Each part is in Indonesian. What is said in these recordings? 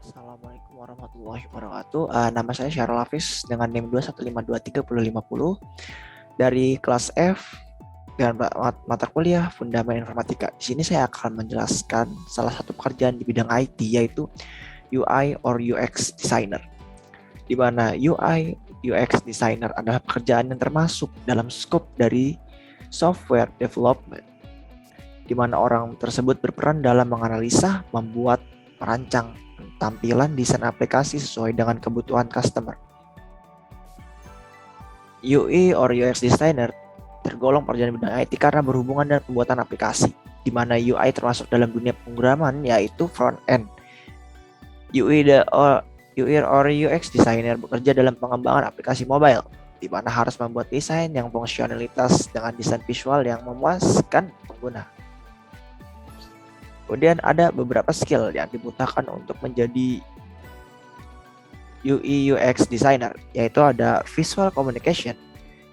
Assalamualaikum warahmatullahi wabarakatuh. Nama saya Syarul Hafiz dengan NIM 215231050 dari kelas F dengan mata kuliah Fundamental Informatika. Di sini saya akan menjelaskan salah satu pekerjaan di bidang IT, yaitu UI or UX Designer. Di mana UI UX Designer adalah pekerjaan yang termasuk dalam skop dari software development, di mana orang tersebut berperan dalam menganalisa, membuat, merancang tampilan desain aplikasi sesuai dengan kebutuhan customer. UI or UX Designer tergolong pekerjaan bidang IT karena berhubungan dengan pembuatan aplikasi, di mana UI termasuk dalam dunia pemrograman, yaitu front end. UI or UX Designer bekerja dalam pengembangan aplikasi mobile, di mana harus membuat desain yang fungsionalitas dengan desain visual yang memuaskan pengguna. Kemudian ada beberapa skill yang dibutuhkan untuk menjadi UI UX designer, yaitu ada visual communication,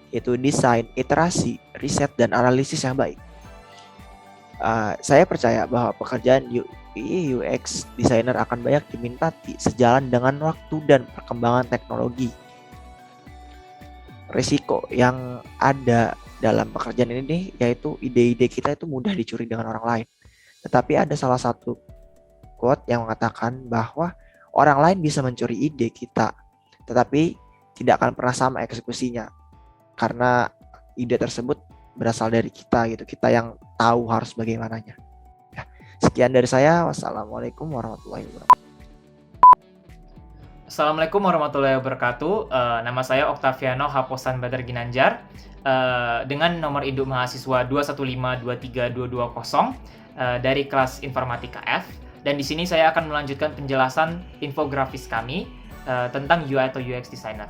yaitu desain, iterasi, riset, dan analisis yang baik. Saya percaya bahwa pekerjaan UI UX designer akan banyak diminati sejalan dengan waktu dan perkembangan teknologi. Risiko yang ada dalam pekerjaan ini yaitu ide-ide kita itu mudah dicuri dengan orang lain. Tetapi ada salah satu quote yang mengatakan bahwa orang lain bisa mencuri ide kita, tetapi tidak akan pernah sama eksekusinya, karena ide tersebut berasal dari kita gitu. Kita yang tahu harus bagaimananya. Ya, sekian dari saya. Wassalamualaikum warahmatullahi wabarakatuh. Assalamualaikum warahmatullahi wabarakatuh. Nama saya Oktaviano Haposan Badar Ginanjar dengan nomor induk mahasiswa 215232220 dari kelas Informatika F. Dan di sini saya akan melanjutkan penjelasan infografis kami tentang UI atau UX Designer.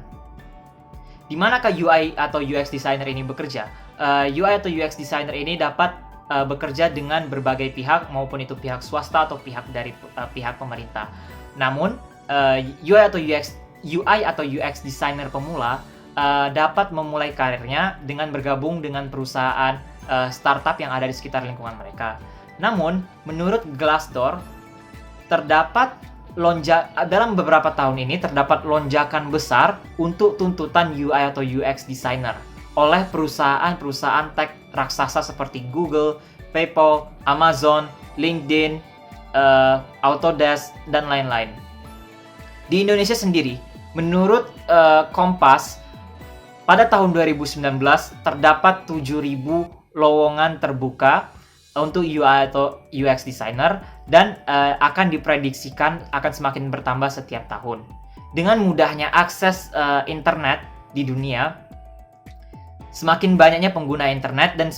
Di manakah UI atau UX Designer ini bekerja? UI atau UX Designer ini dapat bekerja dengan berbagai pihak, maupun itu pihak swasta atau pihak dari pihak pemerintah. Namun UI atau UX Designer pemula dapat memulai karirnya dengan bergabung dengan perusahaan startup yang ada di sekitar lingkungan mereka. Namun, menurut Glassdoor, dalam beberapa tahun ini terdapat lonjakan besar untuk tuntutan UI atau UX Designer oleh perusahaan-perusahaan tech raksasa seperti Google, PayPal, Amazon, LinkedIn, Autodesk, dan lain-lain. Di Indonesia sendiri, menurut Kompas, pada tahun 2019 terdapat 7.000 lowongan terbuka untuk UI atau UX Designer, dan akan diprediksikan akan semakin bertambah setiap tahun. Dengan mudahnya akses internet di dunia, semakin banyaknya pengguna internet, dan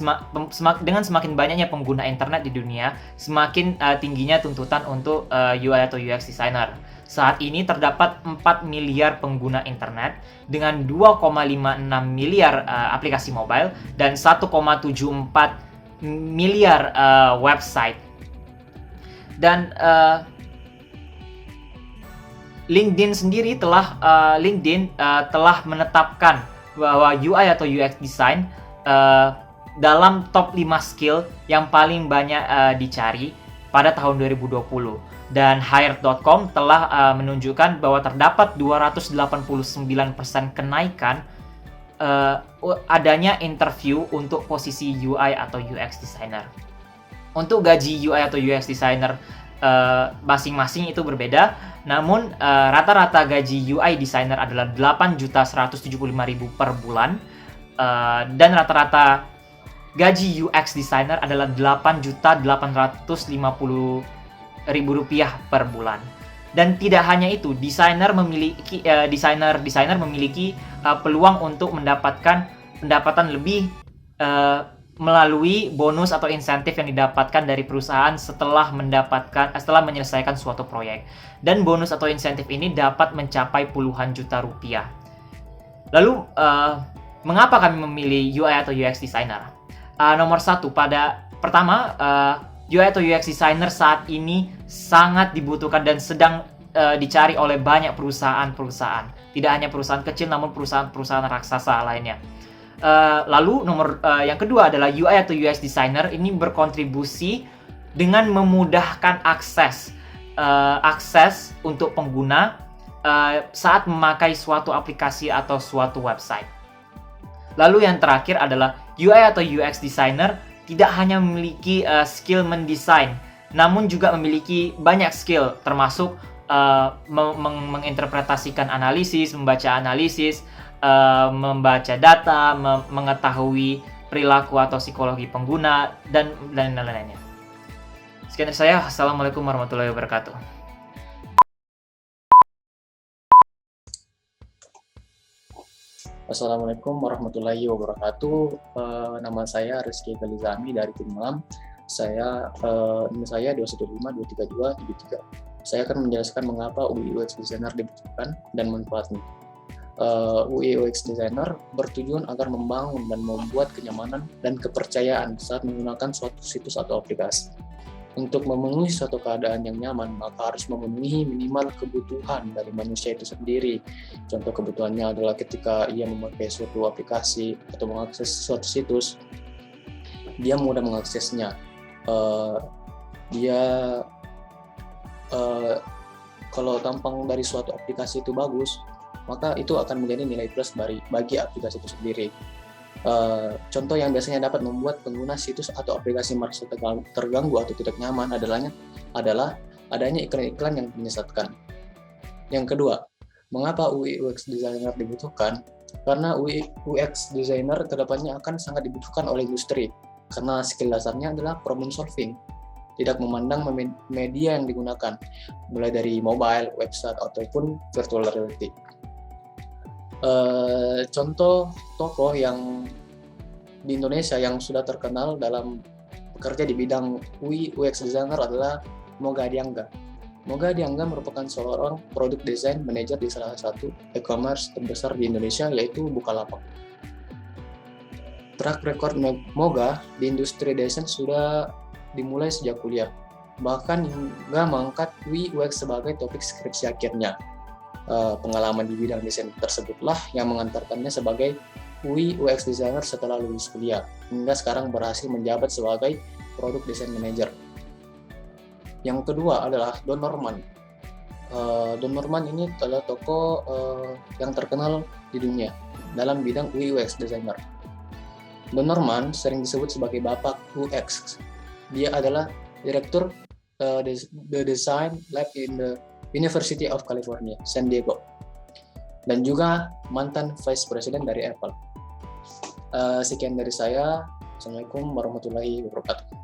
dengan semakin banyaknya pengguna internet di dunia, semakin tingginya tuntutan untuk UI atau UX Designer. Saat ini terdapat 4 miliar pengguna internet dengan 2,56 miliar aplikasi mobile dan 1,74 miliar website. Dan LinkedIn sendiri telah menetapkan bahwa UI atau UX design dalam top 5 skill yang paling banyak dicari pada tahun 2020. Dan Hired.com telah menunjukkan bahwa terdapat 289% kenaikan adanya interview untuk posisi UI atau UX designer. Untuk gaji UI atau UX designer masing-masing itu berbeda, namun rata-rata gaji UI designer adalah 8.175.000 per bulan, dan rata-rata gaji UX designer adalah 8.850.000 rupiah per bulan. Dan tidak hanya itu, desainer memiliki peluang untuk mendapatkan pendapatan lebih melalui bonus atau insentif yang didapatkan dari perusahaan setelah menyelesaikan suatu proyek. Dan bonus atau insentif ini dapat mencapai puluhan juta rupiah. Lalu, mengapa kami memilih UI atau UX designer? Nomor satu, pertama, UI atau UX designer saat ini sangat dibutuhkan dan sedang dicari oleh banyak perusahaan-perusahaan. Tidak hanya perusahaan kecil, namun perusahaan-perusahaan raksasa lainnya. Lalu yang kedua adalah UI atau UX designer ini berkontribusi dengan memudahkan akses akses untuk pengguna saat memakai suatu aplikasi atau suatu website. Lalu yang terakhir adalah UI atau UX designer tidak hanya memiliki skill mendesain, namun juga memiliki banyak skill, termasuk menginterpretasikan analisis, membaca analisis, membaca data, mengetahui perilaku atau psikologi pengguna, dan lain-lainnya. Sekian dari saya. Assalamualaikum warahmatullahi wabarakatuh. Assalamualaikum warahmatullahi wabarakatuh. Nama saya Rizky Galizami dari Tim Malam. Nama saya 215232733. Saya akan menjelaskan mengapa UI UX Designer dibutuhkan dan manfaatnya. UI UX Designer bertujuan agar membangun dan membuat kenyamanan dan kepercayaan saat menggunakan suatu situs atau aplikasi. Untuk memenuhi suatu keadaan yang nyaman, maka harus memenuhi minimal kebutuhan dari manusia itu sendiri. Contoh kebutuhannya adalah ketika ia memakai suatu aplikasi atau mengakses suatu situs, dia mudah mengaksesnya. Kalau tampang dari suatu aplikasi itu bagus, maka itu akan menjadi nilai plus bagi aplikasi itu sendiri. Contoh yang biasanya dapat membuat pengguna situs atau aplikasi merasa terganggu atau tidak nyaman adalah adanya iklan-iklan yang menyesatkan. Yang kedua, mengapa UI UX Designer dibutuhkan? Karena UI UX Designer kedepannya akan sangat dibutuhkan oleh industri, karena skill dasarnya adalah problem solving, tidak memandang media yang digunakan, mulai dari mobile, website, ataupun virtual reality. Contoh tokoh yang di Indonesia yang sudah terkenal dalam bekerja di bidang UI UX Designer adalah Moga Diangga. Moga Diangga merupakan seorang product design manager di salah satu e-commerce terbesar di Indonesia, yaitu Bukalapak. Track record Moga di industri desain sudah dimulai sejak kuliah, bahkan hingga mengangkat UI UX sebagai topik skripsi akhirnya. Pengalaman di bidang desain tersebutlah yang mengantarkannya sebagai UI UX Designer setelah lulus kuliah, hingga sekarang berhasil menjabat sebagai Product Design Manager. Yang kedua adalah Don Norman. Don Norman ini adalah tokoh yang terkenal di dunia dalam bidang UI UX Designer. Don Norman sering disebut sebagai Bapak UX. Dia adalah Direktur The Design Lab in the University of California, San Diego, dan juga mantan Vice President dari Apple. Sekian dari saya. Assalamualaikum warahmatullahi wabarakatuh.